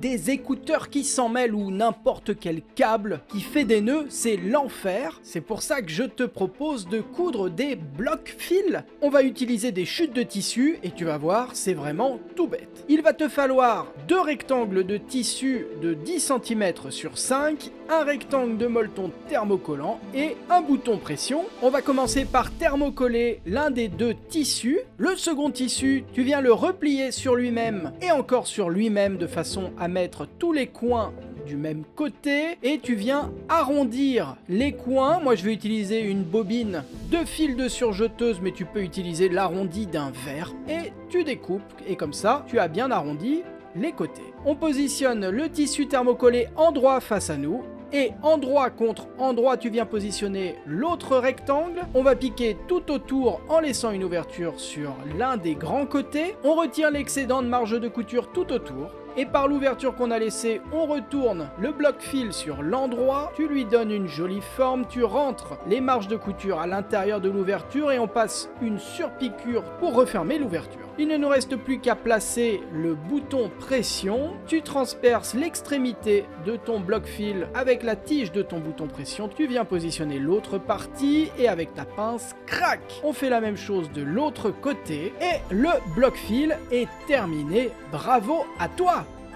des écouteurs qui s'en mêlent ou n'importe quel câble qui fait des nœuds, c'est l'enfer. C'est pour ça que je te propose de coudre des blocs fils. On va utiliser des chutes de tissu et tu vas voir, c'est vraiment tout bête. Il va te falloir 2 rectangles de tissu de 10 cm sur 5, un rectangle de molleton thermocollant et un bouton pression. On va commencer par thermocoller l'un des 2 tissus. Le second tissu, tu viens le replier sur lui-même et encore sur lui-même de façon à mettre tous les coins du même côté et tu viens arrondir les coins. Moi je vais utiliser une bobine de fil de surjeteuse, mais tu peux utiliser l'arrondi d'un verre et tu découpes et comme ça tu as bien arrondi les côtés. On positionne le tissu thermocollé endroit face à nous et endroit contre endroit tu viens positionner l'autre rectangle. On va piquer tout autour en laissant une ouverture sur l'un des grands côtés. On retire l'excédent de marge de couture tout autour. Et par l'ouverture qu'on a laissée, on retourne le bloc fil sur l'endroit, tu lui donnes une jolie forme, tu rentres les marges de couture à l'intérieur de l'ouverture et on passe une surpiqûre pour refermer l'ouverture. Il ne nous reste plus qu'à placer le bouton pression, tu transperces l'extrémité de ton bloc fil avec la tige de ton bouton pression, tu viens positionner l'autre partie et avec ta pince, crac! On fait la même chose de l'autre côté et le bloc fil est terminé. Bravo à toi!